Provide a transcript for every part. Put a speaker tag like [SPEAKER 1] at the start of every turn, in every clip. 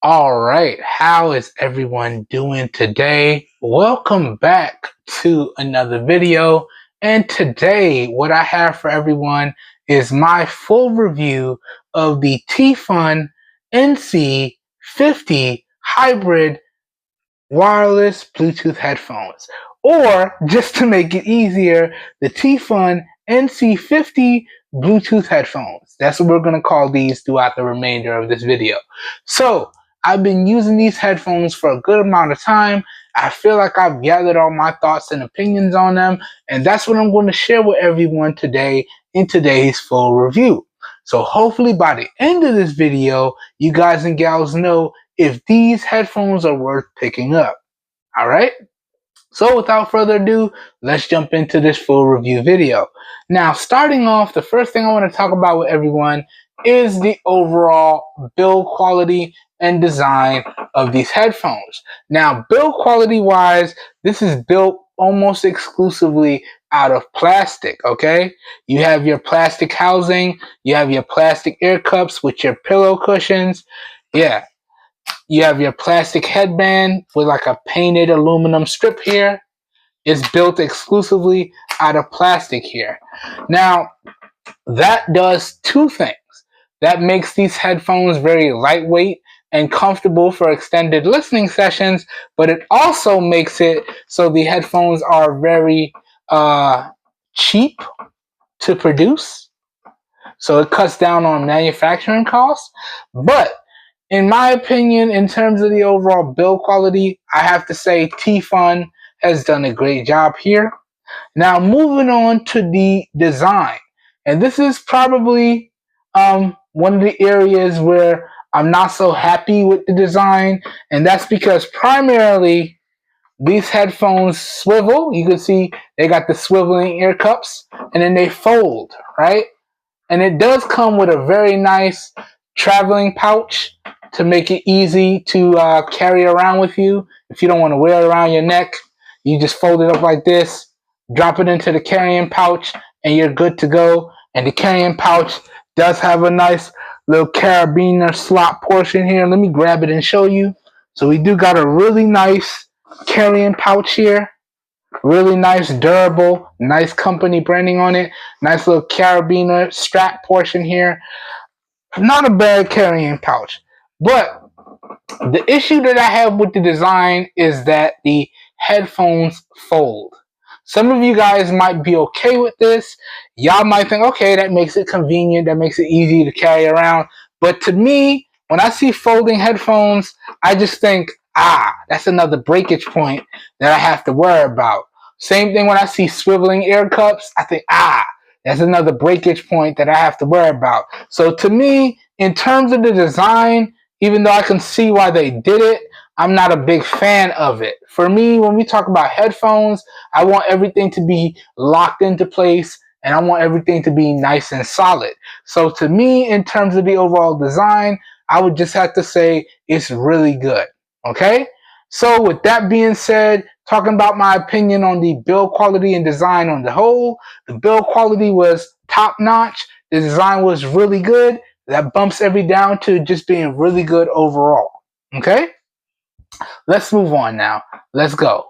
[SPEAKER 1] All right, how is everyone doing today? Welcome back to another video. And today, what I have for everyone is my full review of the T-Fun NC50 hybrid wireless Bluetooth headphones. Or, just to make it easier, the T-Fun NC50 Bluetooth headphones. That's what we're going to call these throughout the remainder of this video. So, I've been using these headphones for a good amount of time. I feel like I've gathered all my thoughts and opinions on them, and that's what I'm going to share with everyone today in today's full review. So hopefully by the end of this video, you guys and gals know if these headphones are worth picking up. All right? So without further ado, let's jump into this full review video. Now, starting off, the first thing I want to talk about with everyone is the overall build quality and design of these headphones. Now, build quality wise, this is built almost exclusively out of plastic, okay? You have your plastic housing, you have your plastic ear cups with your pillow cushions. Yeah, you have your plastic headband with like a painted aluminum strip here. It's built exclusively out of plastic here. Now, that does two things. That makes these headphones very lightweight and comfortable for extended listening sessions, but it also makes it so the headphones are very cheap to produce. So it cuts down on manufacturing costs. But in my opinion, in terms of the overall build quality, I have to say T-Fun has done a great job here. Now, moving on to the design. And this is probably one of the areas where I'm not so happy with the design. And that's because primarily these headphones swivel. You can see they got the swiveling ear cups. And then they fold, right? And it does come with a very nice traveling pouch to make it easy to carry around with you. If you don't want to wear it around your neck, you just fold it up like this, drop it into the carrying pouch, and you're good to go. And the carrying pouch does have a nice little carabiner slot portion here. Let me grab it and show you. So we do got a really nice carrying pouch here. Really nice, durable, nice company branding on it. Nice little carabiner strap portion here. Not a bad carrying pouch. But the issue that I have with the design is that the headphones fold. Some of you guys might be okay with this. Y'all might think, okay, that makes it convenient. That makes it easy to carry around. But to me, when I see folding headphones, I just think, that's another breakage point that I have to worry about. Same thing when I see swiveling ear cups, I think, that's another breakage point that I have to worry about. So to me, in terms of the design, even though I can see why they did it, I'm not a big fan of it. For me, when we talk about headphones, I want everything to be locked into place and I want everything to be nice and solid. So to me, in terms of the overall design, I would just have to say it's really good. Okay? So with that being said, talking about my opinion on the build quality and design on the whole, the build quality was top notch. The design was really good. That bumps every down to just being really good overall. Okay? Let's move on now. Let's go.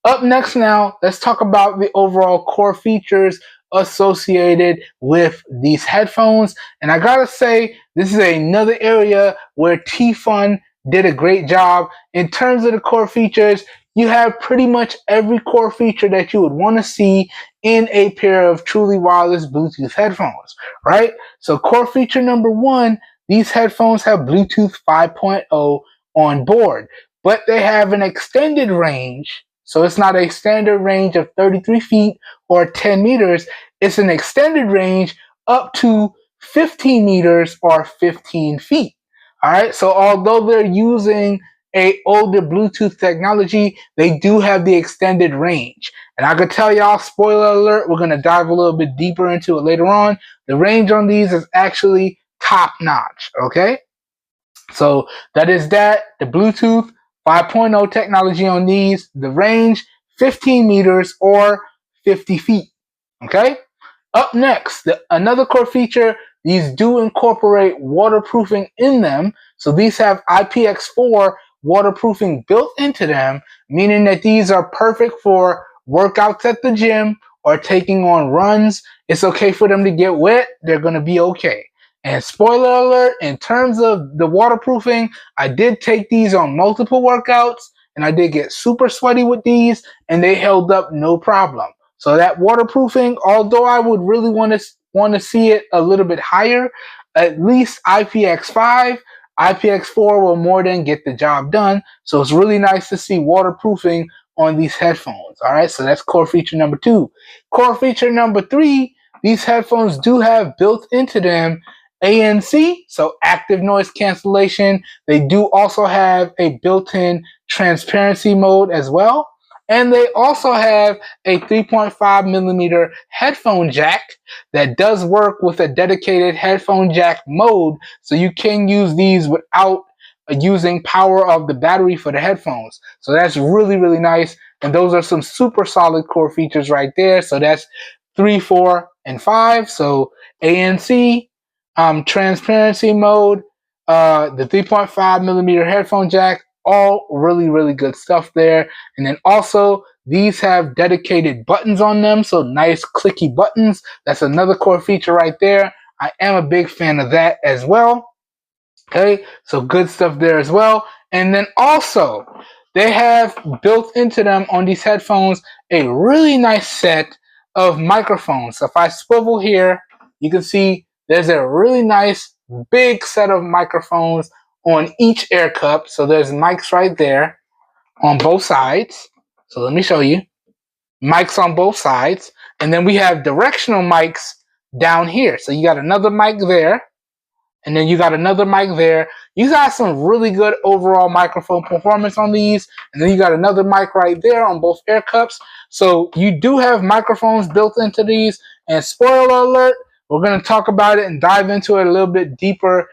[SPEAKER 1] Up next now, let's talk about the overall core features associated with these headphones. And I gotta say, this is another area where T-Fun did a great job. In terms of the core features, you have pretty much every core feature that you would want to see in a pair of truly wireless Bluetooth headphones, right? So core feature number one, these headphones have Bluetooth 5.0 on board, but they have an extended range. So it's not a standard range of 33 feet or 10 meters. It's an extended range up to 15 meters or 15 feet. All right, so although they're using a older Bluetooth technology, they do have the extended range. And I could tell y'all, spoiler alert, we're going to dive a little bit deeper into it later on. The range on these is actually top notch, okay? So that is that, the Bluetooth 5.0 technology on these, the range 15 meters or 50 feet, okay? Up next, another core feature these do incorporate waterproofing in them. So these have IPX4 waterproofing built into them, meaning that these are perfect for workouts at the gym or taking on runs. It's okay for them to get wet. They're going to be okay. And spoiler alert, in terms of the waterproofing, I did take these on multiple workouts and I did get super sweaty with these and they held up no problem. So that waterproofing, although I would really want to see it a little bit higher, at least IPX5, IPX4 will more than get the job done. So it's really nice to see waterproofing on these headphones. All right, so that's core feature number 2. Core feature number 3, these headphones do have built into them ANC, so active noise cancellation. They do also have a built-in transparency mode as well. And they also have a 3.5 millimeter headphone jack that does work with a dedicated headphone jack mode. So you can use these without using power of the battery for the headphones. So that's really, really nice. And those are some super solid core features right there. So that's 3, 4, and 5. So ANC, transparency mode, the 3.5 millimeter headphone jack, all really, really good stuff there. And then also these have dedicated buttons on them, so nice clicky buttons. That's another core feature right there. I am a big fan of that as well. Okay, so good stuff there as well. And then also they have built into them on these headphones a really nice set of microphones. So if I swivel here, you can see there's a really nice big set of microphones on each air cup. So there's mics right there on both sides. So let me show you. Mics on both sides. And then we have directional mics down here. So you got another mic there. And then you got another mic there. You got some really good overall microphone performance on these. And then you got another mic right there on both air cups. So you do have microphones built into these. And spoiler alert, we're going to talk about it and dive into it a little bit deeper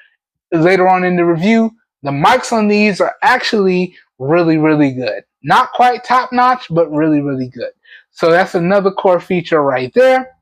[SPEAKER 1] later on in the review. The mics on these are actually really, really good. Not quite top notch, but really, really good. So that's another core feature right there.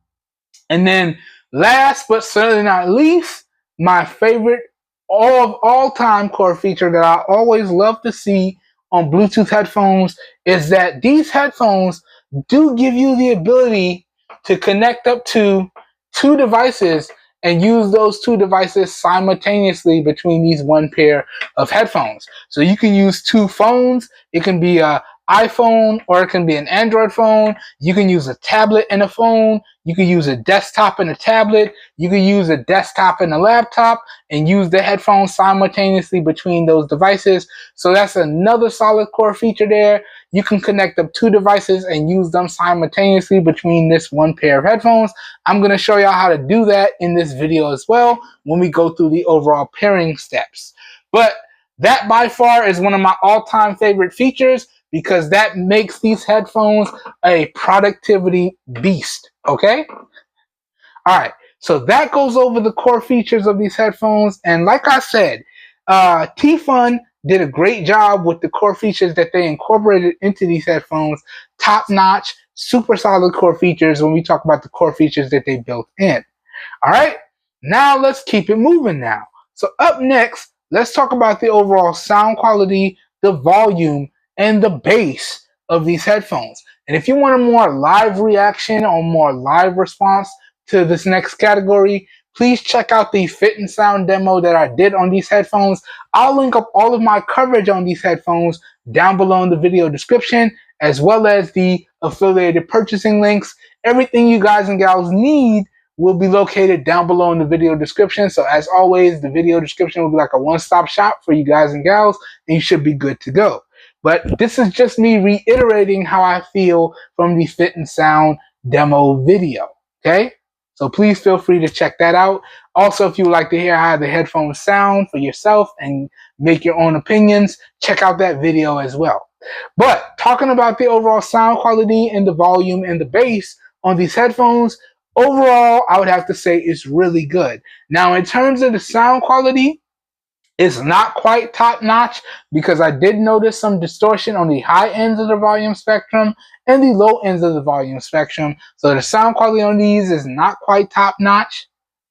[SPEAKER 1] And then last but certainly not least, my favorite all-time core feature that I always love to see on Bluetooth headphones is that these headphones do give you the ability to connect up to 2 devices and use those 2 devices simultaneously between these one pair of headphones. So you can use 2 phones. It can be an iPhone or it can be an Android phone. You can use a tablet and a phone. You can use a desktop and a tablet. You can use a desktop and a laptop and use the headphones simultaneously between those devices. So that's another solid core feature there. You can connect up 2 devices and use them simultaneously between this one pair of headphones. I'm going to show y'all how to do that in this video as well when we go through the overall pairing steps. But that by far is one of my all-time favorite features because that makes these headphones a productivity beast, okay? All right, so that goes over the core features of these headphones. And like I said, T-Fun did a great job with the core features that they incorporated into these headphones. Top-notch, super solid core features when we talk about the core features that they built in. All right, now let's keep it moving now. So up next, let's talk about the overall sound quality, the volume, and the bass of these headphones. And if you want a more live reaction or more live response to this next category, please check out the fit and sound demo that I did on these headphones. I'll link up all of my coverage on these headphones down below in the video description, as well as the affiliated purchasing links. Everything you guys and gals need will be located down below in the video description. So as always, the video description will be like a one-stop shop for you guys and gals, and you should be good to go. But this is just me reiterating how I feel from the fit and sound demo video, okay? So please feel free to check that out. Also, if you would like to hear how the headphones sound for yourself and make your own opinions, check out that video as well. But talking about the overall sound quality and the volume and the bass on these headphones, overall, I would have to say it's really good. Now, in terms of the sound quality, it's not quite top notch because I did notice some distortion on the high ends of the volume spectrum and the low ends of the volume spectrum. So the sound quality on these is not quite top notch,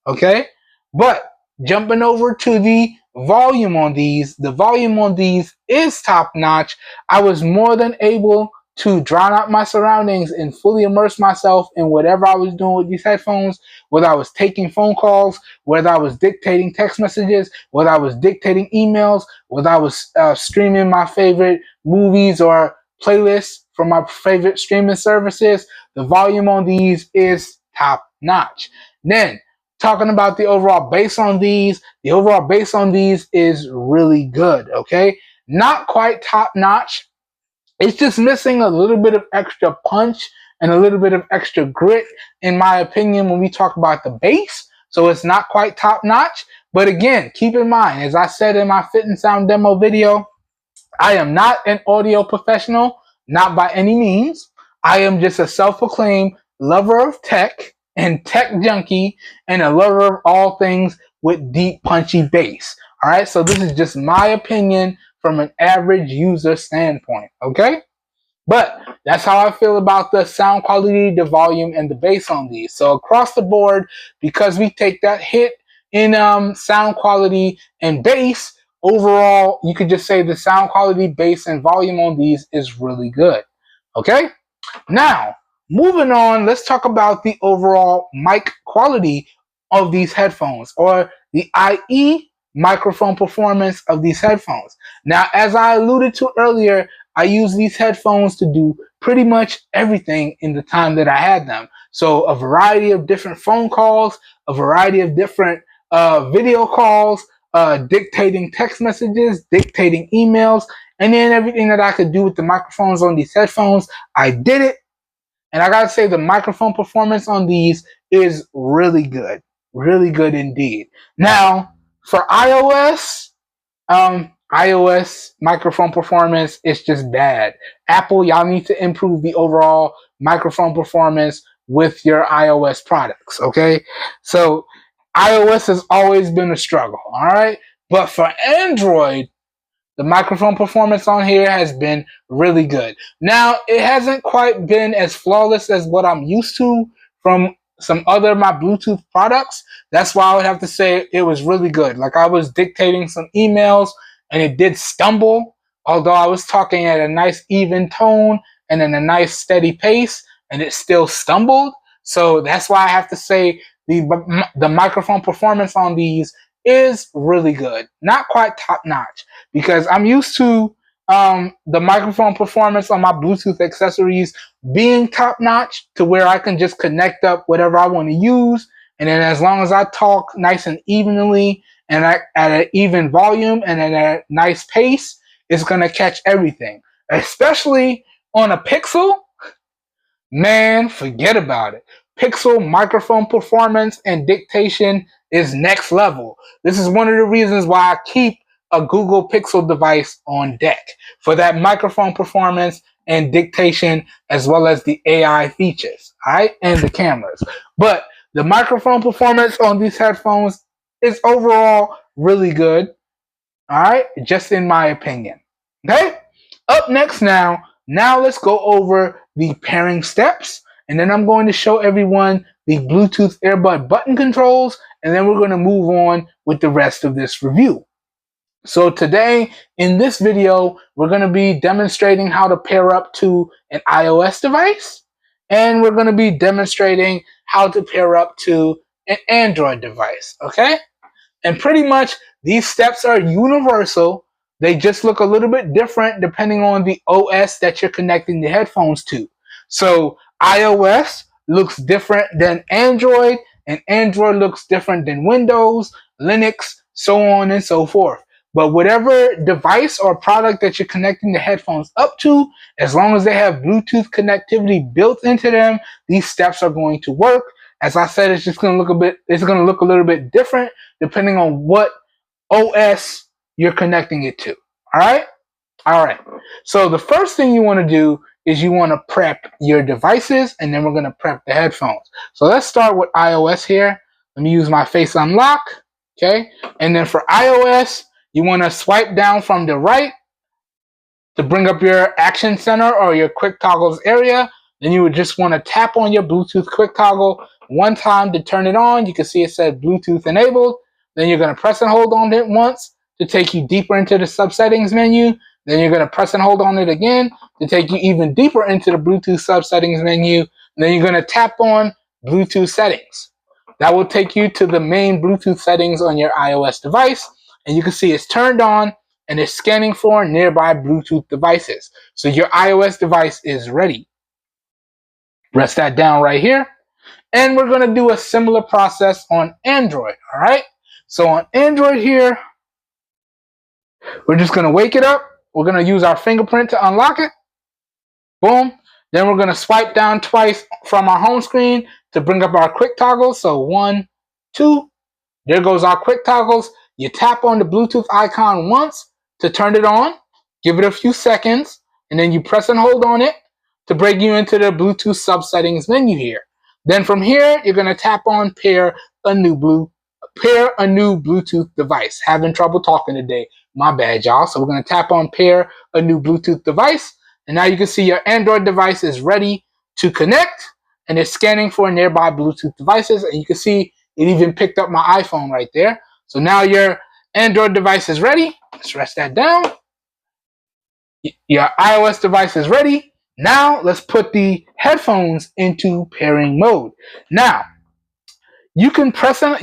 [SPEAKER 1] okay? But jumping over to the volume on these, the volume on these is top notch. I was more than able to drown out my surroundings and fully immerse myself in whatever I was doing with these headphones, whether I was taking phone calls, whether I was dictating text messages, whether I was dictating emails, whether I was streaming my favorite movies or playlists from my favorite streaming services. The volume on these is top notch. Then, talking about the overall bass on these, the overall bass on these is really good, okay? Not quite top notch. It's just missing a little bit of extra punch and a little bit of extra grit, in my opinion, when we talk about the bass. So it's not quite top notch. But again, keep in mind, as I said in my Fit and Sound demo video, I am not an audio professional, not by any means. I am just a self-proclaimed lover of tech and tech junkie and a lover of all things with deep, punchy bass. All right, so this is just my opinion from an average user standpoint, okay? But that's how I feel about the sound quality, the volume, and the bass on these. So across the board, because we take that hit in sound quality and bass, overall, you could just say the sound quality, bass, and volume on these is really good. Okay? Now, moving on, let's talk about the overall mic quality of these headphones, or the IE microphone performance of these headphones. Now, as I alluded to earlier, I use these headphones to do pretty much everything in the time that I had them. So a variety of different phone calls, a variety of different video calls, dictating text messages, dictating emails, and then everything that I could do with the microphones on these headphones, I did it. And I gotta say, the microphone performance on these is really good indeed. Now, for iOS microphone performance is just bad. Apple, y'all need to improve the overall microphone performance with your iOS products, okay? So iOS has always been a struggle, all right? But for Android, the microphone performance on here has been really good. Now, it hasn't quite been as flawless as what I'm used to from some other of my Bluetooth products. That's why I would have to say it was really good. Like, I was dictating some emails and it did stumble, although I was talking at a nice even tone and in a nice steady pace, and it still stumbled. So that's why I have to say the microphone performance on these is really good. Not quite top notch, because I'm used to the microphone performance on my Bluetooth accessories being top notch, to where I can just connect up whatever I want to use, and then as long as I talk nice and evenly and at an even volume and at a nice pace, it's going to catch everything. Especially on a Pixel, man, forget about it. Pixel microphone performance and dictation is next level. This is one of the reasons why I keep a Google Pixel device on deck, for that microphone performance and dictation, as well as the AI features, all right, and the cameras. But the microphone performance on these headphones is overall really good, all right, just in my opinion. Okay, up next now let's go over the pairing steps, and then I'm going to show everyone the Bluetooth earbud button controls, and then we're going to move on with the rest of this review. So today, in this video, we're going to be demonstrating how to pair up to an iOS device, and we're going to be demonstrating how to pair up to an Android device, okay? And pretty much, these steps are universal. They just look a little bit different depending on the OS that you're connecting the headphones to. So iOS looks different than Android, and Android looks different than Windows, Linux, so on and so forth. But whatever device or product that you're connecting the headphones up to, as long as they have Bluetooth connectivity built into them, these steps are going to work. As I said, it's going to look a little bit different depending on what OS you're connecting it to. All right? All right. So the first thing you want to do is you want to prep your devices, and then we're going to prep the headphones. So let's start with iOS here. Let me use my Face Unlock. Okay. And then for iOS, you want to swipe down from the right to bring up your action center or your quick toggles area. Then you would just want to tap on your Bluetooth quick toggle one time to turn it on. You can see it said Bluetooth enabled. Then you're going to press and hold on it once to take you deeper into the subsettings menu. Then you're going to press and hold on it again to take you even deeper into the Bluetooth subsettings menu. And then you're going to tap on Bluetooth settings. That will take you to the main Bluetooth settings on your iOS device. And you can see it's turned on and it's scanning for nearby Bluetooth devices. So your iOS device is ready. Press that down right here. And we're going to do a similar process on Android. All right. So on Android here, we're just going to wake it up. We're going to use our fingerprint to unlock it. Boom. Then we're going to swipe down twice from our home screen to bring up our quick toggles. So 1, 2. There goes our quick toggles. You tap on the Bluetooth icon once to turn it on. Give it a few seconds. And then you press and hold on it to bring you into the Bluetooth subsettings menu here. Then from here, you're going to tap on pair a new Bluetooth device. Having trouble talking today. My bad, y'all. So we're going to tap on pair a new Bluetooth device. And now you can see your Android device is ready to connect. And it's scanning for nearby Bluetooth devices. And you can see it even picked up my iPhone right there. So now your Android device is ready. Let's rest that down. Your iOS device is ready. Now let's put the headphones into pairing mode. Now you can press and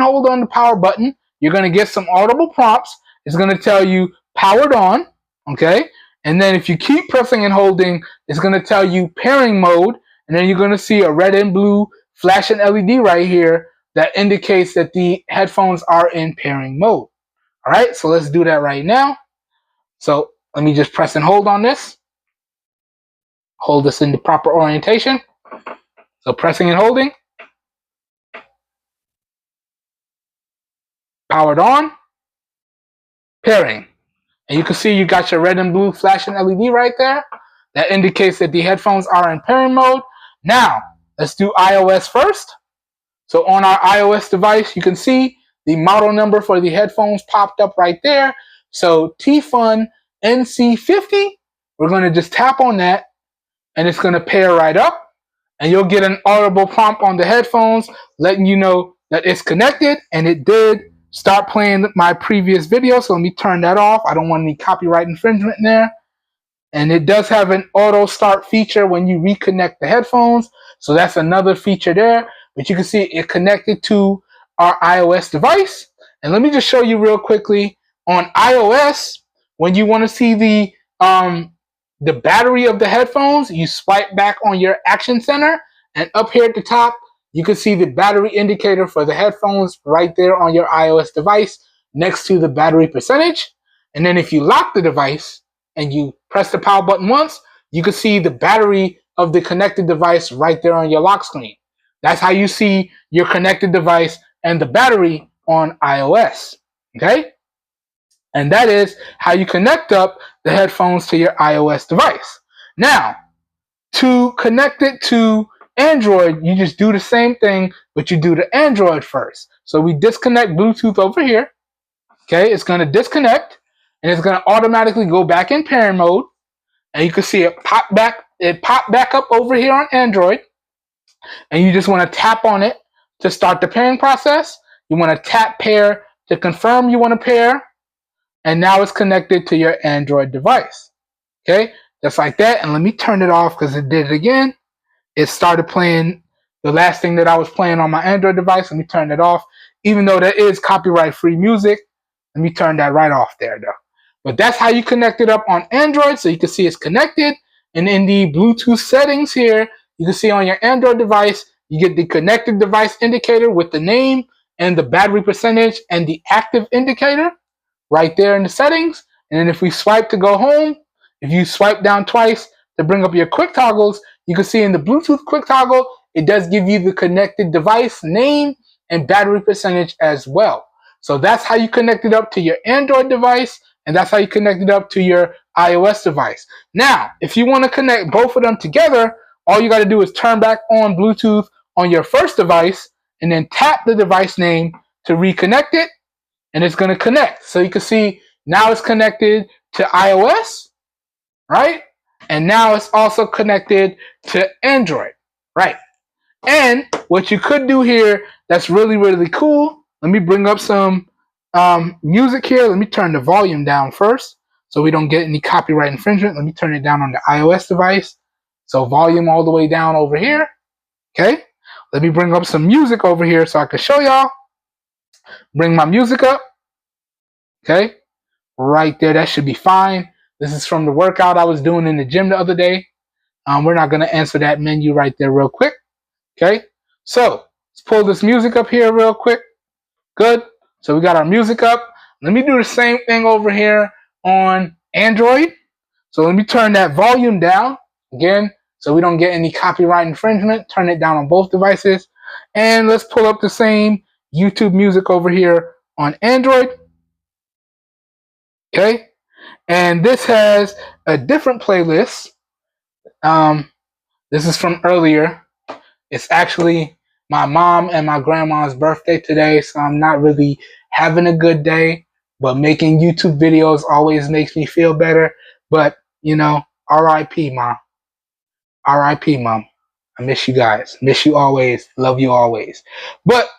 [SPEAKER 1] hold on the power button. You're going to get some audible prompts. It's going to tell you powered on, okay? And then if you keep pressing and holding, it's going to tell you pairing mode. And then you're going to see a red and blue flashing LED right here that indicates that the headphones are in pairing mode. All right, so let's do that right now. So let me just press and hold on this. Hold this in the proper orientation. So pressing and holding. Powered on. Pairing. And you can see you got your red and blue flashing LED right there. That indicates that the headphones are in pairing mode. Now, let's do iOS first. So on our iOS device, you can see the model number for the headphones popped up right there. So T-Fun NC50. We're going to just tap on that. And it's going to pair right up. And you'll get an audible prompt on the headphones letting you know that it's connected. And it did start playing my previous video. So let me turn that off. I don't want any copyright infringement in there. And it does have an auto start feature when you reconnect the headphones. So that's another feature there. But you can see it connected to our iOS device. And let me just show you real quickly on iOS, when you want to see the battery of the headphones, you swipe back on your action center, and up here at the top, you can see the battery indicator for the headphones right there on your iOS device next to the battery percentage. And then if you lock the device and you press the power button once, you can see the battery of the connected device right there on your lock screen. That's how you see your connected device and the battery on iOS. Okay? And that is how you connect up the headphones to your iOS device. Now, to connect it to Android, you just do the same thing, but you do the Android first. So we disconnect Bluetooth over here. Okay, it's going to disconnect, and it's going to automatically go back in pairing mode. And you can see it pop back up over here on Android. And you just want to tap on it to start the pairing process. You want to tap pair to confirm you want to pair. And now it's connected to your Android device. Okay, just like that. And let me turn it off because it did it again. It started playing the last thing that I was playing on my Android device. Let me turn it off. Even though there is copyright-free music, let me turn that right off there, though. But that's how you connect it up on Android. So you can see it's connected. And in the Bluetooth settings here, you can see on your Android device, you get the connected device indicator with the name and the battery percentage and the active indicator right there in the settings. And then if we swipe to go home, if you swipe down twice to bring up your quick toggles, you can see in the Bluetooth quick toggle, it does give you the connected device name and battery percentage as well. So that's how you connect it up to your Android device, and that's how you connect it up to your iOS device. Now, if you want to connect both of them together, all you got to do is turn back on Bluetooth on your first device and then tap the device name to reconnect it, and it's going to connect. So you can see now it's connected to iOS, right? And now it's also connected to Android, right? And what you could do here that's really, really cool let me bring up some music here. Let me turn the volume down first so we don't get any copyright infringement. Let me turn it down on the iOS device. So volume all the way down over here. Okay. Let me bring up some music over here so I can show y'all. Bring my music up. Okay. Right there. That should be fine. This is from the workout I was doing in the gym the other day. We're not going to answer that menu right there real quick. Okay. So let's pull this music up here real quick. Good. So we got our music up. Let me do the same thing over here on Android. So let me turn that volume down again so we don't get any copyright infringement. Turn it down on both devices. And let's pull up the same YouTube music over here on Android. Okay. And this has a different playlist. This is from earlier. It's actually my mom and my grandma's birthday today, so I'm not really having a good day, but making YouTube videos always makes me feel better. But, you know, R.I.P. Mom. R.I.P. Mom. I miss you guys. Miss you always. Love you always. But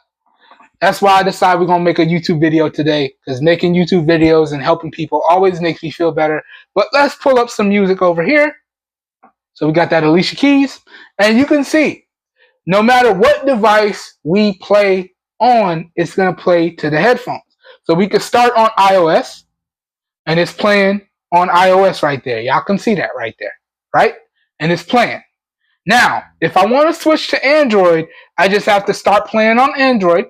[SPEAKER 1] that's why I decided we're going to make a YouTube video today, because making YouTube videos and helping people always makes me feel better. But let's pull up some music over here. So we got that Alicia Keys, and you can see no matter what device we play on, it's going to play to the headphones. So we could start on iOS, and it's playing on iOS right there. Y'all can see that right there, right? And it's playing. Now, if I want to switch to Android, I just have to start playing on Android.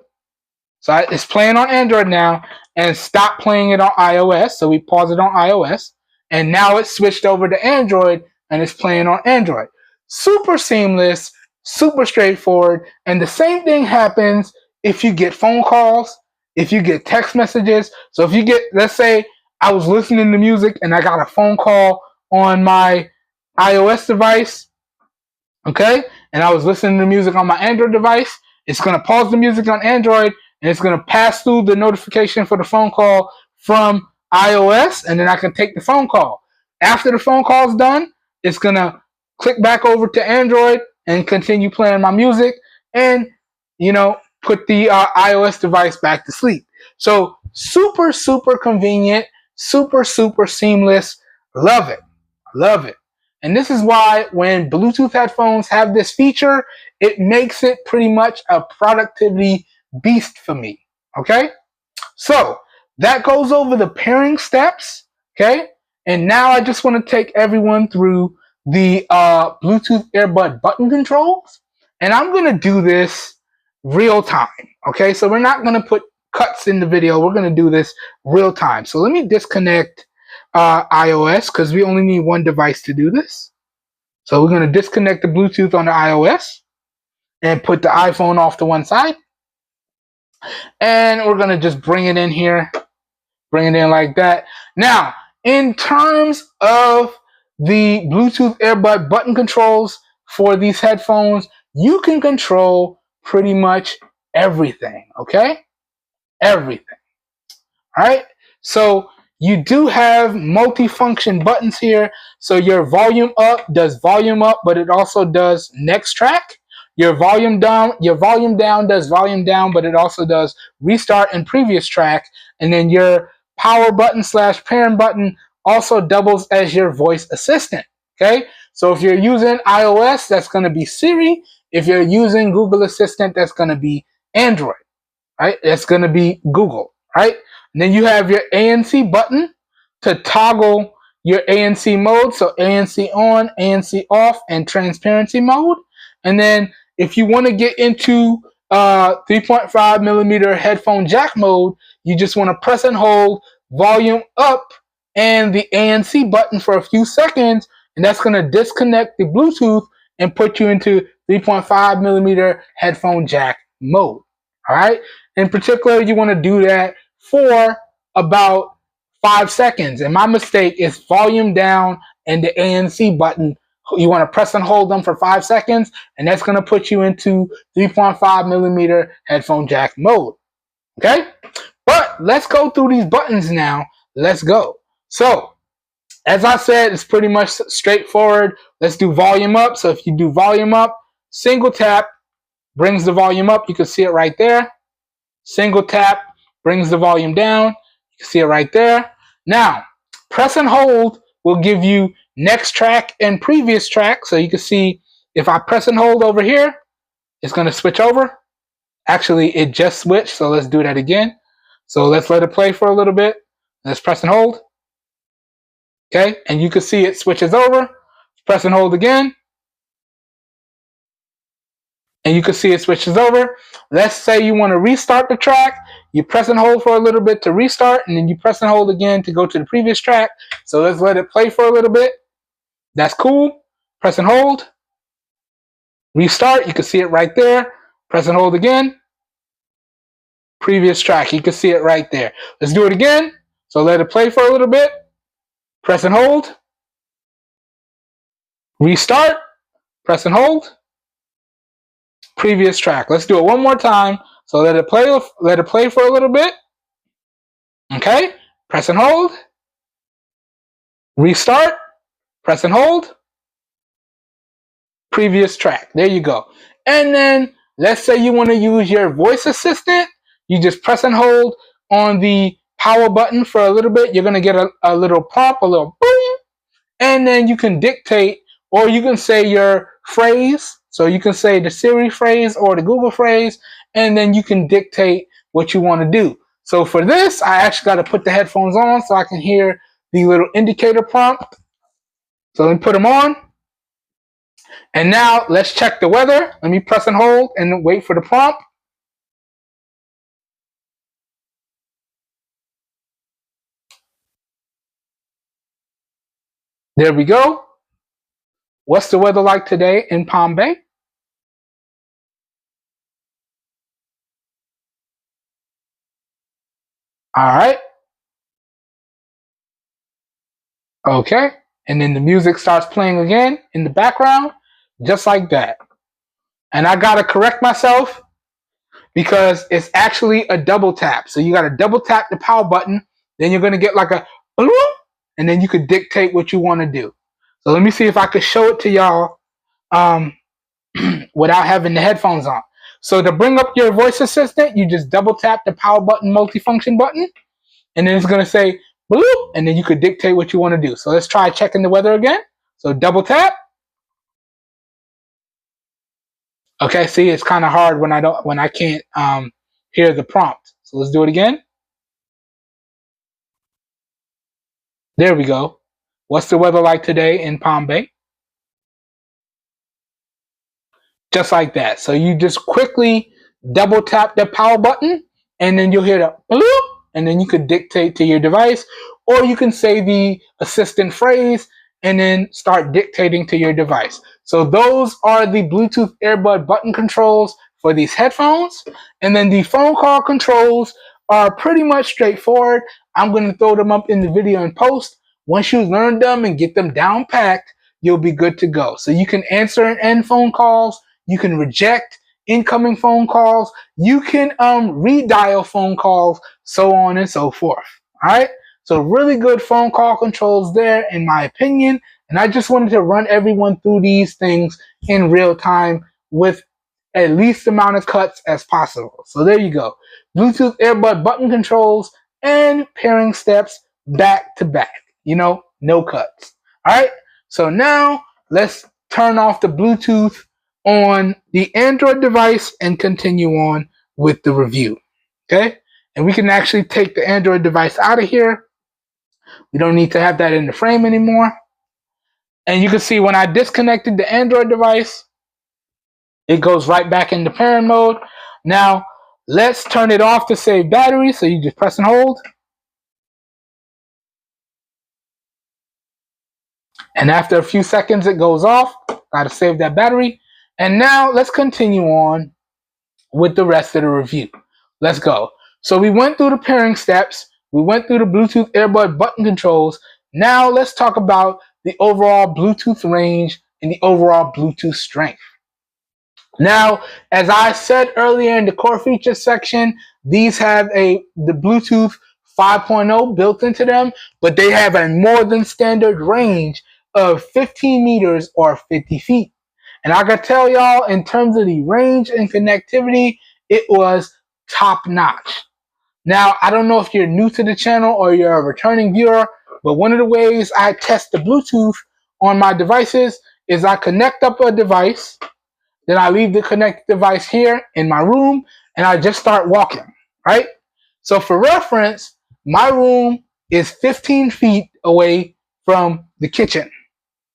[SPEAKER 1] So it's playing on Android now, and stop playing it on iOS. So we pause it on iOS, and now it's switched over to Android, and it's playing on Android. Super seamless, super straightforward. And the same thing happens if you get phone calls, if you get text messages. So if you get, let's say I was listening to music and I got a phone call on my iOS device, okay, and I was listening to music on my Android device, it's going to pause the music on Android, and it's going to pass through the notification for the phone call from iOS, and then I can take the phone call. After the phone call is done, it's going to click back over to Android and continue playing my music, and, you know, put the iOS device back to sleep. So super, super convenient, super, super seamless. Love it. Love it. And this is why when Bluetooth headphones have this feature, it makes it pretty much a productivity beast for me. Okay? So that goes over the pairing steps. Okay? And now I just want to take everyone through the Bluetooth earbud button controls. And I'm going to do this real time. Okay? So we're not going to put cuts in the video. We're going to do this real time. So let me disconnect iOS, because we only need one device to do this. So we're going to disconnect the Bluetooth on the iOS and put the iPhone off to one side. And we're going to just bring it in here. Bring it in like that. Now, in terms of the Bluetooth earbud button controls for these headphones, you can control pretty much everything, okay? Everything. All right? So you do have multi-function buttons here. So your volume up does volume up, but it also does next track. Your volume down does volume down, but it also does restart and previous track. And then your power button / pairing button also doubles as your voice assistant. Okay. So if you're using iOS, that's going to be Siri. If you're using Google Assistant, that's going to be Android. Right. That's going to be Google. Right. And then you have your ANC button to toggle your ANC mode. So ANC on, ANC off, and transparency mode. And then if you want to get into 3.5 millimeter headphone jack mode, you just want to press and hold volume up and the ANC button for a few seconds, and that's going to disconnect the Bluetooth and put you into 3.5 millimeter headphone jack mode. All right. In particular, you want to do that for about 5 seconds. And my mistake is volume down and the ANC button. You want to press and hold them for 5 seconds, and that's going to put you into 3.5 millimeter headphone jack mode. Okay? But let's go through these buttons now. Let's go. So, as I said, it's pretty much straightforward. Let's do volume up. So if you do volume up, single tap brings the volume up. You can see it right there. Single tap brings the volume down. You can see it right there. Now, press and hold will give you next track and previous track. So you can see if I press and hold over here, it's going to switch over. Actually, it just switched, so let's do that again. So let's let it play for a little bit. Let's press and hold. Okay, and you can see it switches over. Press and hold again. And you can see it switches over. Let's say you want to restart the track. You press and hold for a little bit to restart, and then you press and hold again to go to the previous track. So let's let it play for a little bit. That's cool. Press and hold. Restart. You can see it right there. Press and hold again. Previous track. You can see it right there. Let's do it again. So let it play for a little bit. Press and hold. Restart. Press and hold. Previous track. Let's do it one more time. So let it play for a little bit. Okay. Press and hold. Restart. Press and hold. Previous track. There you go. And then let's say you want to use your voice assistant. You just press and hold on the power button for a little bit. You're going to get a little pop, a little boom. And then you can dictate, or you can say your phrase. So you can say the Siri phrase or the Google phrase, and then you can dictate what you want to do. So for this, I actually got to put the headphones on so I can hear the little indicator prompt. So let me put them on. And now let's check the weather. Let me press and hold and wait for the prompt. There we go. What's the weather like today in Palm Bay? All right. Okay. And then the music starts playing again in the background, just like that. And I got to correct myself because it's actually a double tap. So you got to double tap the power button. Then you're going to get like a bloop, and then you could dictate what you want to do. So let me see if I could show it to y'all without having the headphones on. So to bring up your voice assistant, you just double tap the power button multifunction button, and then it's going to say bloop, and then you could dictate what you want to do. So let's try checking the weather again. So double tap. Okay, see, it's kind of hard when I can't hear the prompt. So let's do it again. There we go. What's the weather like today in Palm Bay? Just like that. So you just quickly double tap the power button, and then you'll hear the bloop, and then you could dictate to your device, or you can say the assistant phrase and then start dictating to your device. So those are the Bluetooth earbud button controls for these headphones. And then the phone call controls are pretty much straightforward. I'm going to throw them up in the video and post. Once you learn them and get them down packed, you'll be good to go. So you can answer and end phone calls. You can reject incoming phone calls. You can redial phone calls, so on and so forth. All right. So really good phone call controls there, in my opinion. And I just wanted to run everyone through these things in real time with at least amount of cuts as possible. So there you go. Bluetooth earbud button controls and pairing steps back to back. You know, no cuts. All right. So now let's turn off the Bluetooth on the Android device and continue on with the review. Okay. And we can actually take the Android device out of here. We don't need to have that in the frame anymore. And you can see when I disconnected the Android device, it goes right back into pairing mode. Now, let's turn it off to save battery. So you just press and hold. And after a few seconds, it goes off. Got to save that battery. And now let's continue on with the rest of the review. Let's go. So we went through the pairing steps. We went through the Bluetooth earbud button controls. Now let's talk about the overall Bluetooth range and the overall Bluetooth strength. Now, as I said earlier in the core features section, these have the Bluetooth 5.0 built into them, but they have a more than standard range of 15 meters or 50 feet. And I gotta tell y'all, in terms of the range and connectivity, it was top notch. Now, I don't know if you're new to the channel or you're a returning viewer, but one of the ways I test the Bluetooth on my devices is I connect up a device, then I leave the connected device here in my room, and I just start walking, right? So for reference, my room is 15 feet away from the kitchen,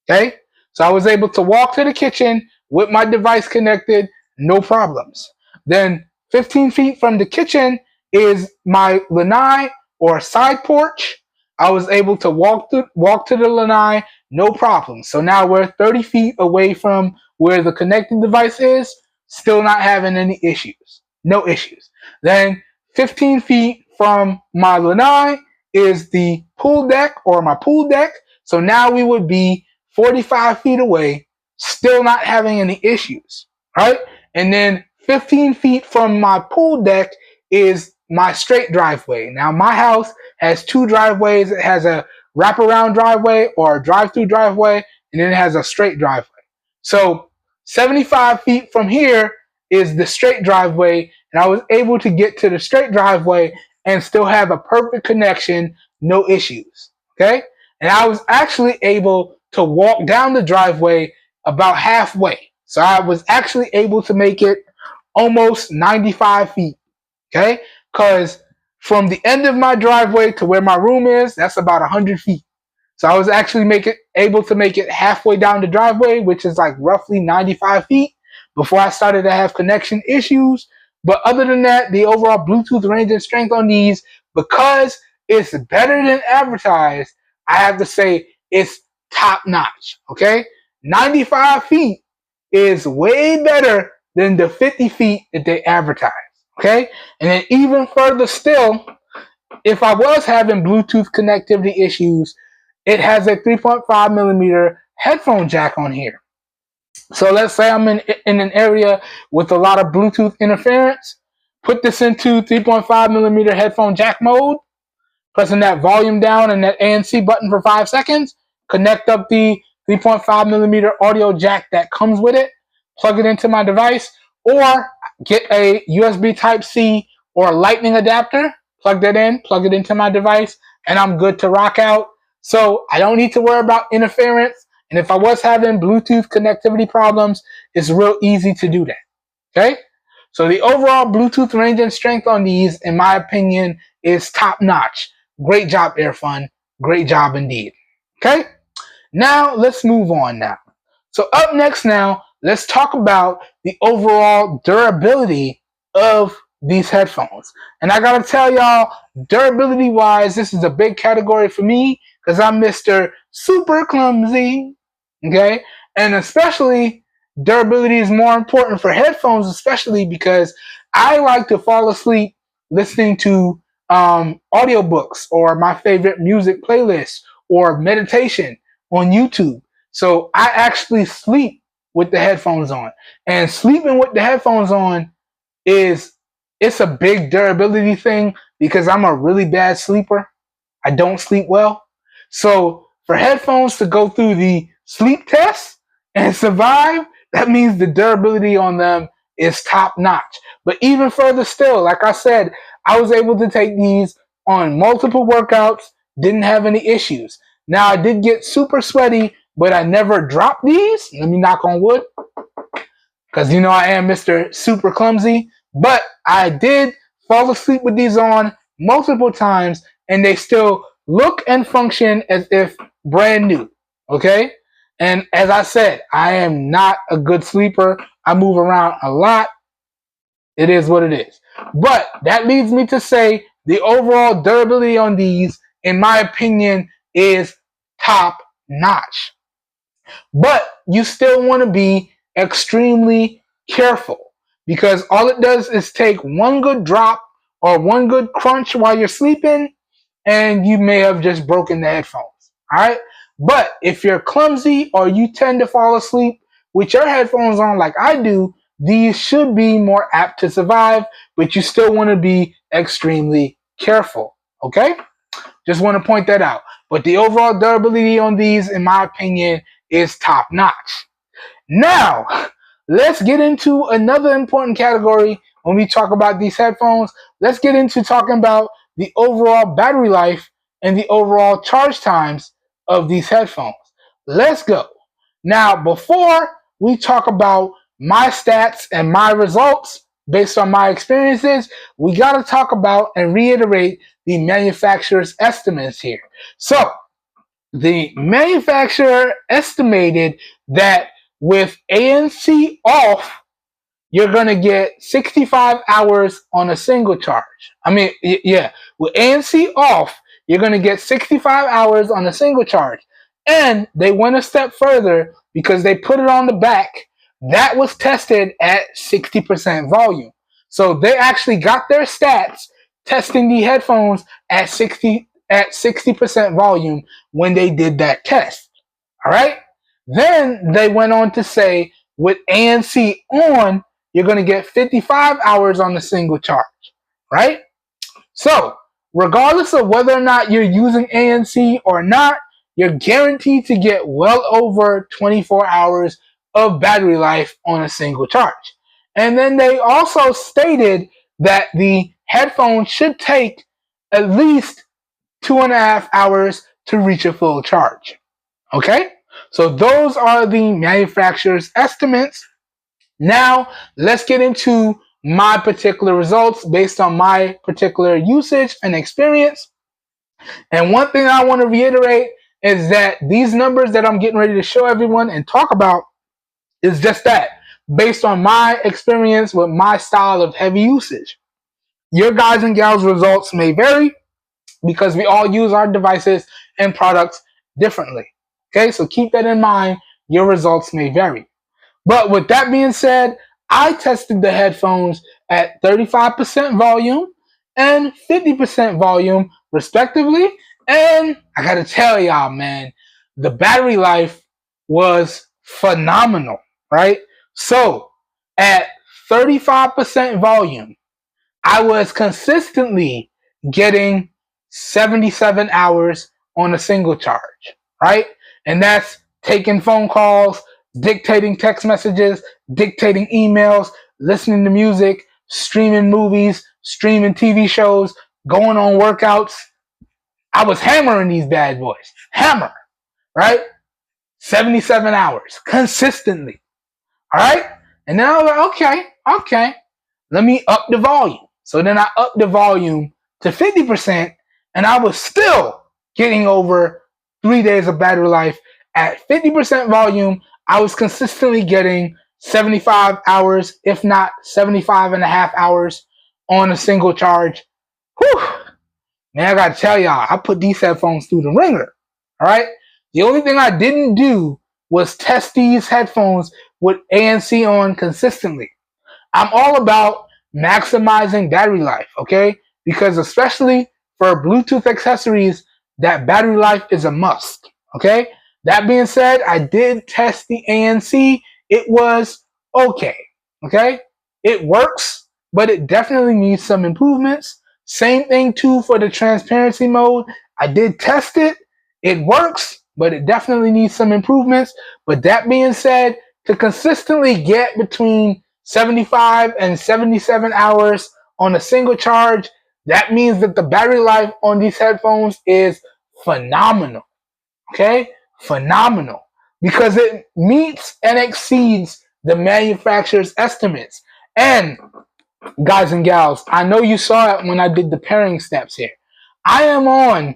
[SPEAKER 1] okay? So I was able to walk to the kitchen with my device connected, no problems. Then 15 feet from the kitchen is my lanai or side porch. I was able to walk to the lanai, no problem. So now we're 30 feet away from where the connected device is, still not having any issues. No issues. Then 15 feet from my lanai is the pool deck or my pool deck. So now we would be 45 feet away, still not having any issues, right? And then 15 feet from my pool deck is my straight driveway. Now, my house has two driveways. It has a wraparound driveway or a drive-through driveway, and then it has a straight driveway. So 75 feet from here is the straight driveway, and I was able to get to the straight driveway and still have a perfect connection, no issues, okay? And I was actually able to walk down the driveway about halfway. So I was actually able to make it almost 95 feet, okay? Because from the end of my driveway to where my room is, that's about 100 feet. So I was actually able to make it halfway down the driveway, which is like roughly 95 feet, before I started to have connection issues. But other than that, the overall Bluetooth range and strength on these, because it's better than advertised, I have to say it's top notch, okay? 95 feet is way better than the 50 feet that they advertise, okay? And then even further still, if I was having Bluetooth connectivity issues, it has a 3.5 millimeter headphone jack on here. So let's say I'm in an area with a lot of Bluetooth interference, put this into 3.5 millimeter headphone jack mode, pressing that volume down and that ANC button for 5 seconds, connect up the 3.5 millimeter audio jack that comes with it, plug it into my device, or get a USB Type-C or a lightning adapter, plug that in, plug it into my device, and I'm good to rock out. So I don't need to worry about interference. And if I was having Bluetooth connectivity problems, it's real easy to do that, okay? So the overall Bluetooth range and strength on these, in my opinion, is top notch. Great job, Airfun. Great job indeed. Okay? Now, let's move on now. So up next now, let's talk about the overall durability of these headphones. And I gotta tell y'all, durability-wise, this is a big category for me because I'm Mr. Super Clumsy, okay? And especially, durability is more important for headphones, especially because I like to fall asleep listening to audiobooks or my favorite music playlist or meditation on YouTube. So I actually sleep with the headphones on. And sleeping with the headphones on it's a big durability thing because I'm a really bad sleeper. I don't sleep well. So for headphones to go through the sleep test and survive, that means the durability on them is top notch. But even further still, like I said, I was able to take these on multiple workouts, didn't have any issues. Now I did get super sweaty, but I never dropped these. Let me knock on wood, because you know I am Mr. Super Clumsy. But I did fall asleep with these on multiple times, and they still look and function as if brand new, okay? And as I said, I am not a good sleeper. I move around a lot. It is what it is. But that leads me to say the overall durability on these, in my opinion, is top notch. But you still want to be extremely careful, because all it does is take one good drop or one good crunch while you're sleeping, and you may have just broken the headphones. All right? But if you're clumsy or you tend to fall asleep with your headphones on like I do, these should be more apt to survive, but you still want to be extremely careful. Okay? Just want to point that out. But the overall durability on these, in my opinion, is top notch. Now, let's get into another important category, when we talk about these headphones, let's get into talking about the overall battery life and the overall charge times of these headphones. Let's go. Now, before we talk about my stats and my results based on my experiences, we got to talk about and reiterate the manufacturer's estimates here. So, the manufacturer estimated that with ANC off, you're going to get 65 hours on a single charge. With ANC off, you're going to get 65 hours on a single charge. And they went a step further because they put it on the back. That was tested at 60% volume. So they actually got their stats testing the headphones at 60% volume when they did that test. All right? Then they went on to say with ANC on, you're going to get 55 hours on a single charge, right? So, regardless of whether or not you're using ANC or not, you're guaranteed to get well over 24 hours of battery life on a single charge. And then they also stated that the headphone should take at least 2.5 hours to reach a full charge. Okay? So those are the manufacturer's estimates. Now, let's get into my particular results based on my particular usage and experience. And one thing I want to reiterate is that these numbers that I'm getting ready to show everyone and talk about is just that, based on my experience with my style of heavy usage. Your guys and gals' results may vary because we all use our devices and products differently. Okay, so keep that in mind. Your results may vary. But with that being said, I tested the headphones at 35% volume and 50% volume, respectively. And I gotta tell y'all, man, the battery life was phenomenal, right? So at 35% volume, I was consistently getting 77 hours on a single charge, right? And that's taking phone calls, dictating text messages, dictating emails, listening to music, streaming movies, streaming TV shows, going on workouts. I was hammering these bad boys. Hammer, right? 77 hours consistently. All right? And then I was like, okay, let me up the volume. So then I upped the volume to 50%, and I was still getting over 3 days of battery life. At 50% volume, I was consistently getting 75 hours, if not 75 and a half hours on a single charge. Whew. Man, I gotta tell y'all, I put these headphones through the ringer. All right? The only thing I didn't do was test these headphones with ANC on consistently. I'm all about maximizing battery life, okay? Because especially for Bluetooth accessories, that battery life is a must, okay? That being said, I did test the ANC. It was okay, okay? It works, but it definitely needs some improvements. Same thing too for the transparency mode. I did test it. It works, but it definitely needs some improvements. But that being said, to consistently get between 75 and 77 hours on a single charge, that means that the battery life on these headphones is phenomenal. Okay? Phenomenal. Because it meets and exceeds the manufacturer's estimates. And guys and gals, I know you saw it when I did the pairing steps here. I am on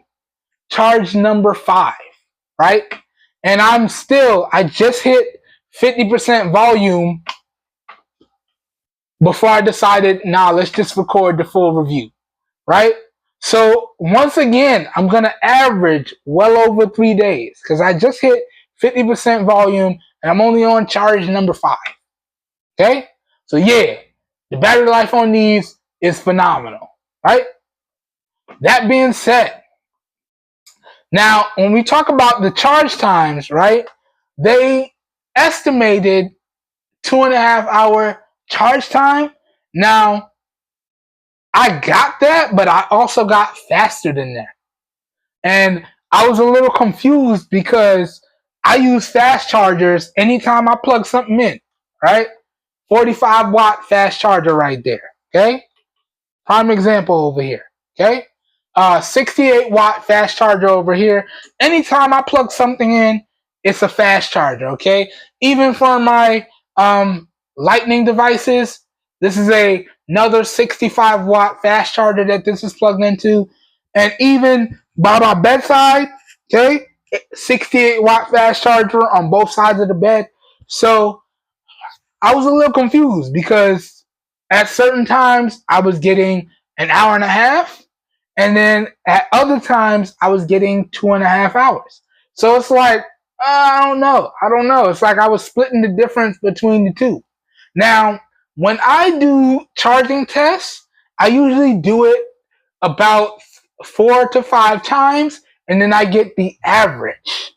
[SPEAKER 1] charge number 5, right? And I just hit 50% volume before I decided, let's just record the full review, right? So once again, I'm going to average well over 3 days because I just hit 50% volume and I'm only on charge number 5. Okay? So yeah, the battery life on these is phenomenal, right? That being said, now when we talk about the charge times, right, they estimated 2.5 hour charge time. Now, I got that, but I also got faster than that. And I was a little confused because I use fast chargers anytime I plug something in, right? 45 watt fast charger right there. Okay, prime example over here. Okay, 68 watt fast charger over here. Anytime I plug something in, it's a fast charger. Okay, even for my lightning devices, this is another 65 watt fast charger that this is plugged into. And even by my bedside, okay, 68 watt fast charger on both sides of the bed. So I was a little confused because at certain times I was getting an hour and a half, and then at other times I was getting 2.5 hours. So it's like, I don't know. It's like I was splitting the difference between the two. Now, when I do charging tests, I usually do it about 4 to 5 times, and then I get the average.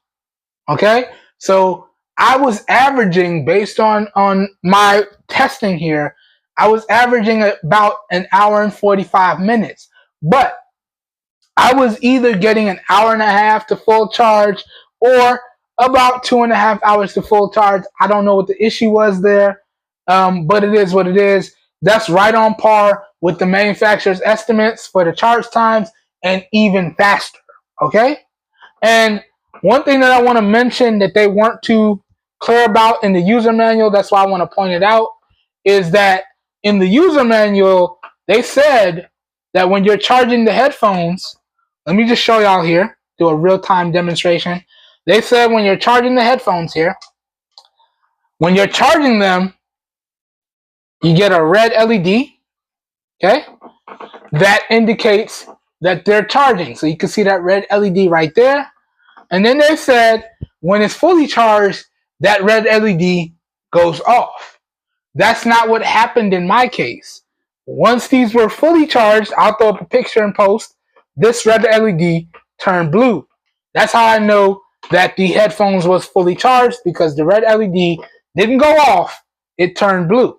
[SPEAKER 1] Okay, so I was averaging based on my testing here. I was averaging about an hour and 45 minutes, but I was either getting an hour and a half to full charge or about 2.5 hours to full charge. I don't know what the issue was there, but it is what it is. That's right on par with the manufacturer's estimates for the charge times and even faster. Okay, and one thing that I want to mention that they weren't too clear about in the user manual, that's why I want to point it out, is that in the user manual, they said that when you're charging the headphones, let me just show y'all here, do a real-time demonstration. They said when you're charging the headphones here, when you're charging them, you get a red LED, okay? That indicates that they're charging. So you can see that red LED right there. And then they said when it's fully charged, that red LED goes off. That's not what happened in my case. Once these were fully charged, I'll throw up a picture and post, this red LED turned blue. That's how I know that the headphones was fully charged, because the red LED didn't go off, it turned blue.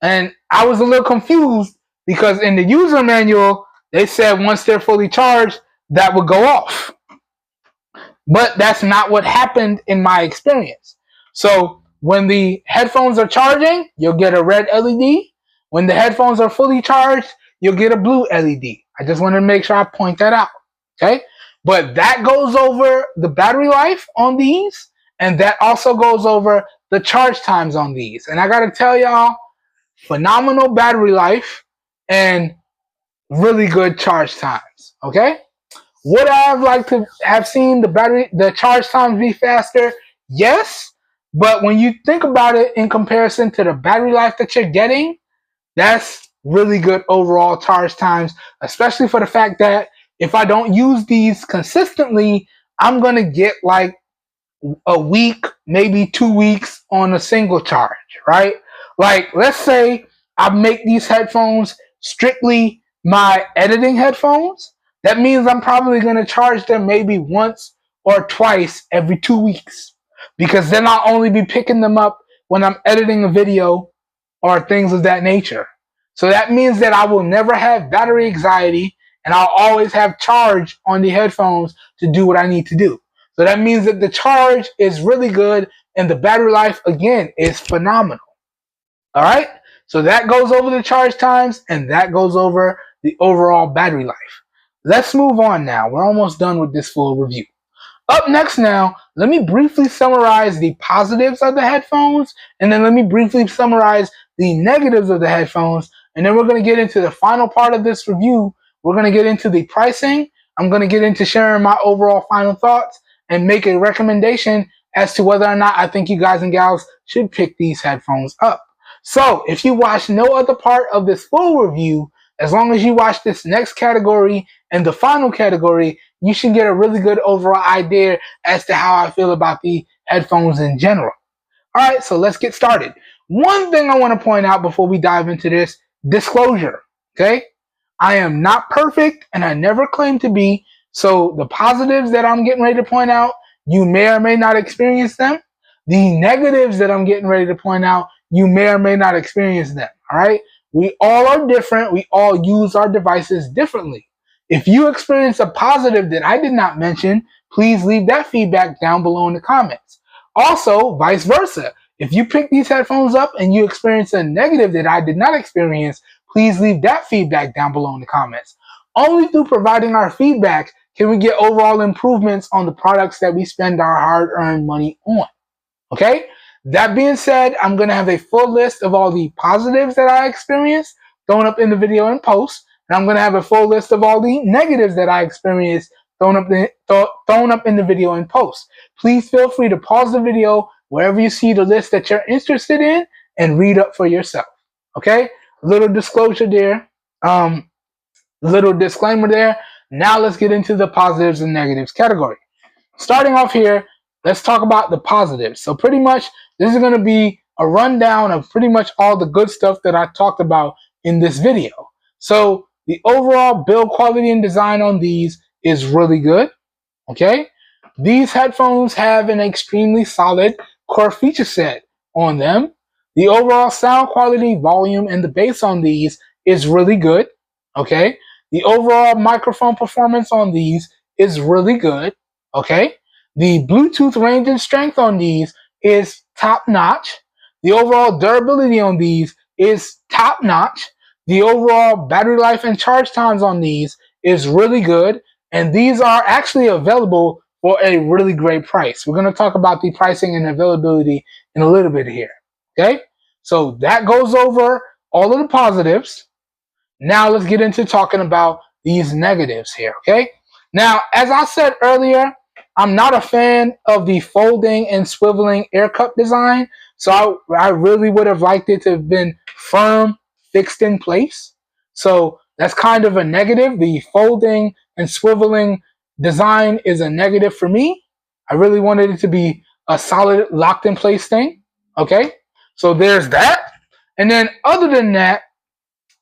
[SPEAKER 1] And I was a little confused because in the user manual, they said once they're fully charged, that would go off. But that's not what happened in my experience. So when the headphones are charging, you'll get a red LED. When the headphones are fully charged, you'll get a blue LED. I just want to make sure I point that out. Okay? But that goes over the battery life on these, and that also goes over the charge times on these. And I got to tell y'all, phenomenal battery life and really good charge times. Okay? Would I have liked to have seen the charge times be faster? Yes, but when you think about it in comparison to the battery life that you're getting, that's really good overall charge times, especially for the fact that if I don't use these consistently, I'm going to get like a week, maybe 2 weeks on a single charge, right? Like, let's say I make these headphones strictly my editing headphones. That means I'm probably going to charge them maybe once or twice every 2 weeks, because then I'll only be picking them up when I'm editing a video or things of that nature. So that means that I will never have battery anxiety, and I'll always have charge on the headphones to do what I need to do. So that means that the charge is really good and the battery life, again, is phenomenal. All right? So that goes over the charge times and that goes over the overall battery life. Let's move on now. We're almost done with this full review. Up next now, let me briefly summarize the positives of the headphones, and then let me briefly summarize the negatives of the headphones, and then we're going to get into the final part of this review. We're going to get into the pricing. I'm going to get into sharing my overall final thoughts and make a recommendation as to whether or not I think you guys and gals should pick these headphones up. So if you watch no other part of this full review, as long as you watch this next category and the final category, you should get a really good overall idea as to how I feel about the headphones in general. All right, so let's get started. One thing I want to point out before we dive into this, disclosure, okay? I am not perfect and I never claim to be, so the positives that I'm getting ready to point out, you may or may not experience them. The negatives that I'm getting ready to point out, you may or may not experience them, all right? We all are different. We all use our devices differently. If you experience a positive that I did not mention, please leave that feedback down below in the comments. Also, vice versa. If you pick these headphones up and you experience a negative that I did not experience, please leave that feedback down below in the comments. Only through providing our feedback can we get overall improvements on the products that we spend our hard-earned money on. Okay? That being said, I'm going to have a full list of all the positives that I experienced thrown up in the video and post. And I'm going to have a full list of all the negatives that I experienced thrown up in the video and post. Please feel free to pause the video wherever you see the list that you're interested in and read up for yourself. Okay? Little disclosure there. Little disclaimer there. Now let's get into the positives and negatives category. Starting off here, let's talk about the positives. So pretty much this is going to be a rundown of pretty much all the good stuff that I talked about in this video. So the overall build quality and design on these is really good. Okay. These headphones have an extremely solid core feature set on them. The overall sound quality, volume, and the bass on these is really good. Okay. The overall microphone performance on these is really good. Okay. The Bluetooth range and strength on these is top notch. The overall durability on these is top notch. The overall battery life and charge times on these is really good. And these are actually available for a really great price. We're going to talk about the pricing and availability in a little bit here. Okay. So that goes over all of the positives. Now let's get into talking about these negatives here. Okay. Now, as I said earlier, I'm not a fan of the folding and swiveling air cup design, so I really would have liked it to have been firm, fixed in place. So that's kind of a negative. The folding and swiveling design is a negative for me. I really wanted it to be a solid, locked in place thing. Okay, so there's that. And then other than that,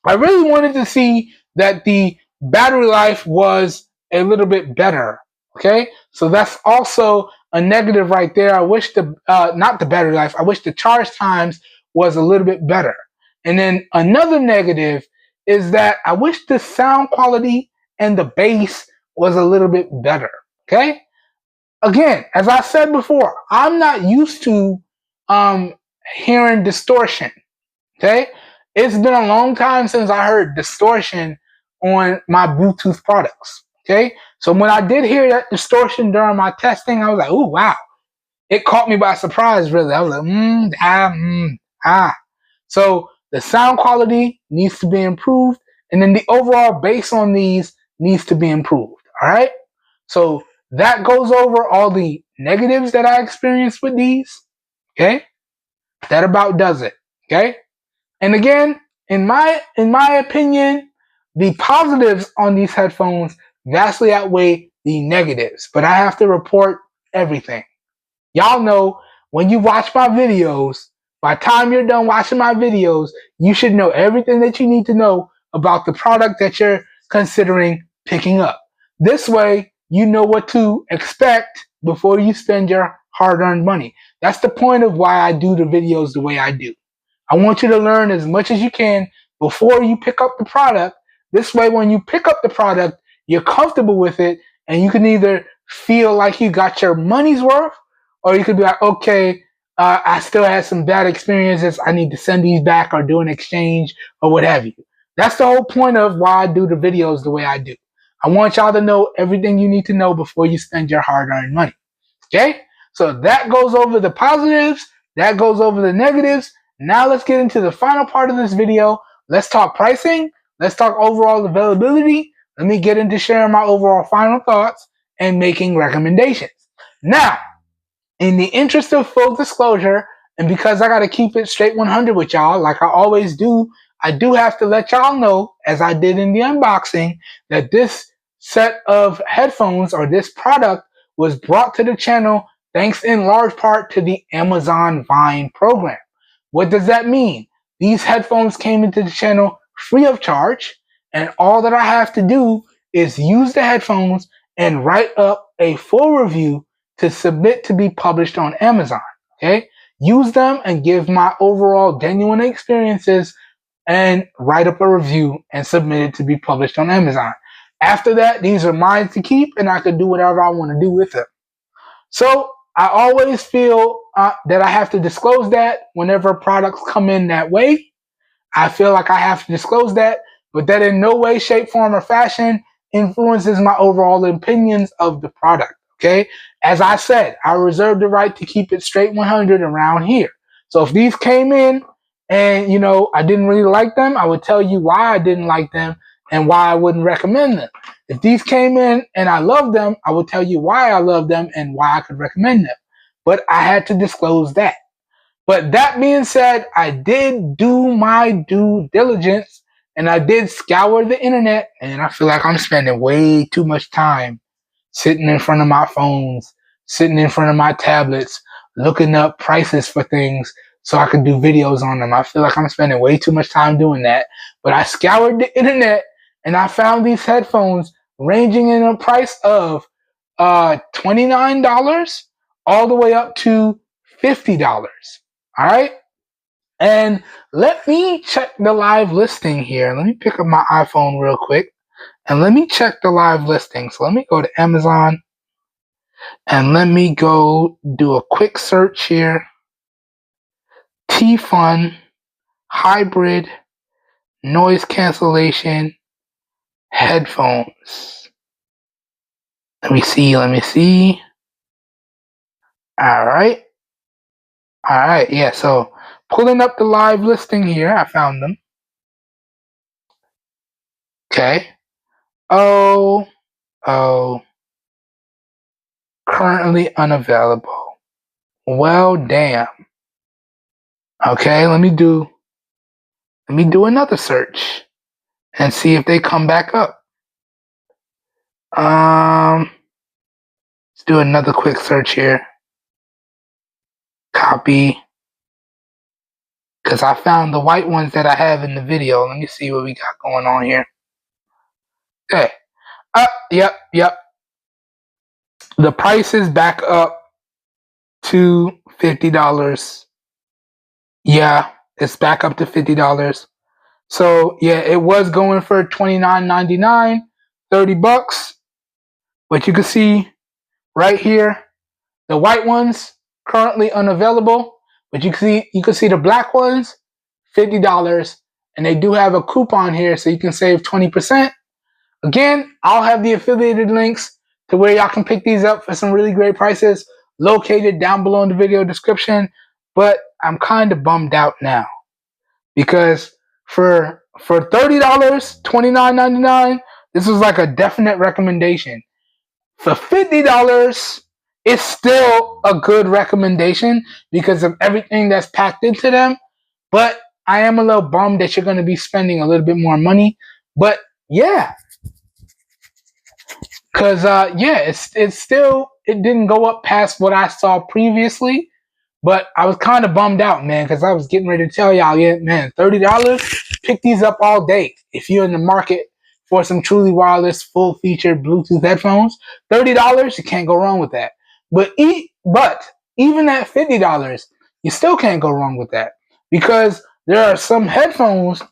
[SPEAKER 1] I really wanted to see that the battery life was a little bit better. Okay, so that's also a negative right there. I wish not the battery life, I wish the charge times was a little bit better. And then another negative is that I wish the sound quality and the bass was a little bit better. Okay, again, as I said before, I'm not used to hearing distortion. Okay, it's been a long time since I heard distortion on my Bluetooth products. Okay, so when I did hear that distortion during my testing, I was like, "Oh wow!" It caught me by surprise. Really, I was like, So the sound quality needs to be improved, and then the overall bass on these needs to be improved. All right. So that goes over all the negatives that I experienced with these. Okay, that about does it. Okay, and again, in my opinion, the positives on these headphones vastly outweigh the negatives, but I have to report everything. Y'all know when you watch my videos, by the time you're done watching my videos, you should know everything that you need to know about the product that you're considering picking up. This way, you know what to expect before you spend your hard-earned money. That's the point of why I do the videos the way I do. I want you to learn as much as you can before you pick up the product. This way, when you pick up the product, you're comfortable with it, and you can either feel like you got your money's worth, or you could be like, okay, I still had some bad experiences. I need to send these back or do an exchange or what have you. That's the whole point of why I do the videos the way I do. I want y'all to know everything you need to know before you spend your hard-earned money. Okay? So that goes over the positives. That goes over the negatives. Now let's get into the final part of this video. Let's talk pricing. Let's talk overall availability. Let me get into sharing my overall final thoughts and making recommendations. Now, in the interest of full disclosure, and because I got to keep it straight 100 with y'all, like I always do, I do have to let y'all know, as I did in the unboxing, that this set of headphones or this product was brought to the channel thanks in large part to the Amazon Vine program. What does that mean? These headphones came into the channel free of charge, and all that I have to do is use the headphones and write up a full review to submit to be published on Amazon. Okay, use them and give my overall genuine experiences and write up a review and submit it to be published on Amazon. After that, these are mine to keep, and I can do whatever I want to do with them. So I always feel that I have to disclose that whenever products come in that way. I feel like I have to disclose that, but that in no way, shape, form, or fashion influences my overall opinions of the product. Okay? As I said, I reserve the right to keep it straight 100 around here. So if these came in and, I didn't really like them, I would tell you why I didn't like them and why I wouldn't recommend them. If these came in and I loved them, I would tell you why I love them and why I could recommend them. But I had to disclose that. But that being said, I did do my due diligence and I did scour the internet, and I feel like I'm spending way too much time sitting in front of my phones, sitting in front of my tablets, looking up prices for things so I could do videos on them. I feel like I'm spending way too much time doing that. But I scoured the internet and I found these headphones ranging in a price of $29 all the way up to $50. All right. And let me check the live listing here. Let me pick up my iPhone real quick and let me check the live listing. So let me go to Amazon and let me go do a quick search here. T-Fun hybrid noise cancellation headphones. Let me see. All right. Yeah. So pulling up the live listing here, I found them. Okay. Oh, currently unavailable. Well, damn. Okay, let me do another search and see if they come back up. Let's do another quick search here. Copy. Because I found the white ones that I have in the video. Let me see what we got going on here. Okay. Yep. The price is back up to $50. Yeah, it's back up to $50. So yeah, it was going for $29.99, $30. But you can see right here, the white ones currently unavailable. But you can see the black ones, $50, and they do have a coupon here, so you can save 20%. Again, I'll have the affiliated links to where y'all can pick these up for some really great prices located down below in the video description. But I'm kind of bummed out now because for $30, $29.99, this was like a definite recommendation. For $50, it's still a good recommendation because of everything that's packed into them. But I am a little bummed that you're going to be spending a little bit more money. But yeah, because it didn't go up past what I saw previously. But I was kind of bummed out, man, because I was getting ready to tell y'all, yeah, man, $30, pick these up all day. If you're in the market for some truly wireless, full-featured Bluetooth headphones, $30, you can't go wrong with that. But even at $50, you still can't go wrong with that because there are some headphones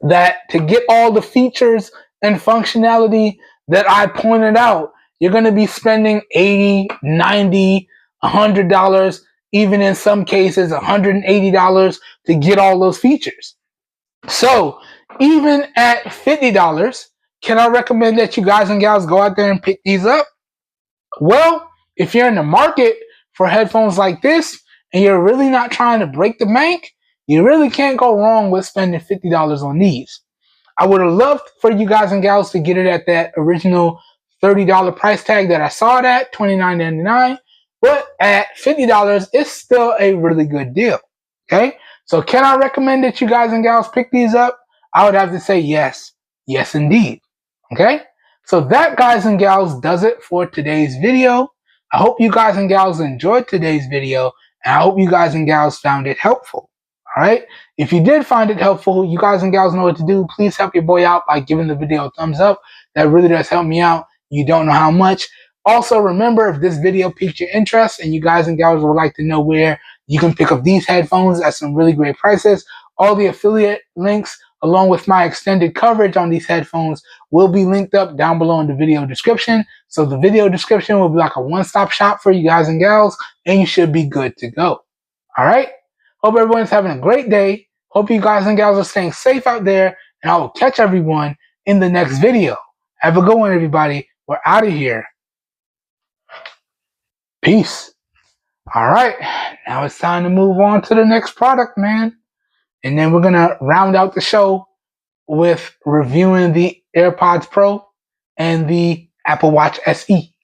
[SPEAKER 1] that to get all the features and functionality that I pointed out, you're going to be spending $80, $90, $100, even in some cases $180 to get all those features. So even at $50, can I recommend that you guys and gals go out there and pick these up? Well, if you're in the market for headphones like this and you're really not trying to break the bank, you really can't go wrong with spending $50 on these. I would have loved for you guys and gals to get it at that original $30 price tag that I saw it at, $29.99. But at $50, it's still a really good deal. Okay? So can I recommend that you guys and gals pick these up? I would have to say yes. Yes, indeed. Okay? So that, guys and gals, does it for today's video. I hope you guys and gals enjoyed today's video, and I hope you guys and gals found it helpful. All right? If you did find it helpful, you guys and gals know what to do. Please help your boy out by giving the video a thumbs up. That really does help me out. You don't know how much. Also, remember, if this video piqued your interest and you guys and gals would like to know where you can pick up these headphones at some really great prices, all the affiliate links along with my extended coverage on these headphones will be linked up down below in the video description. So the video description will be like a one-stop shop for you guys and gals, and you should be good to go. All right? Hope everyone's having a great day. Hope you guys and gals are staying safe out there, and I will catch everyone in the next video. Have a good one, everybody. We're out of here. Peace. All right, now it's time to move on to the next product, man. And then we're going to round out the show with reviewing the AirPods Pro and the Apple Watch SE.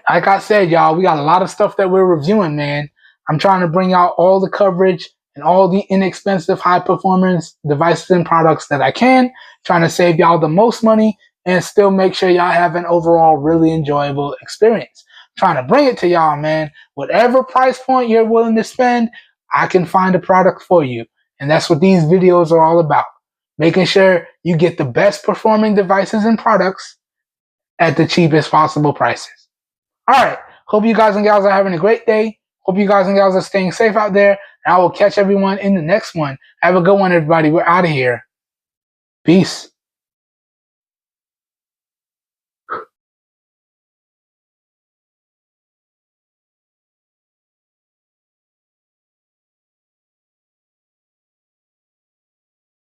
[SPEAKER 1] Like I said, y'all, we got a lot of stuff that we're reviewing, man. I'm trying to bring out all the coverage and all the inexpensive, high-performance devices and products that I can, trying to save y'all the most money and still make sure y'all have an overall really enjoyable experience. Trying to bring it to y'all, man. Whatever price point you're willing to spend, I can find a product for you. And that's what these videos are all about. Making sure you get the best performing devices and products at the cheapest possible prices. All right. Hope you guys and gals are having a great day. Hope you guys and gals are staying safe out there. And I will catch everyone in the next one. Have a good one, everybody. We're out of here. Peace.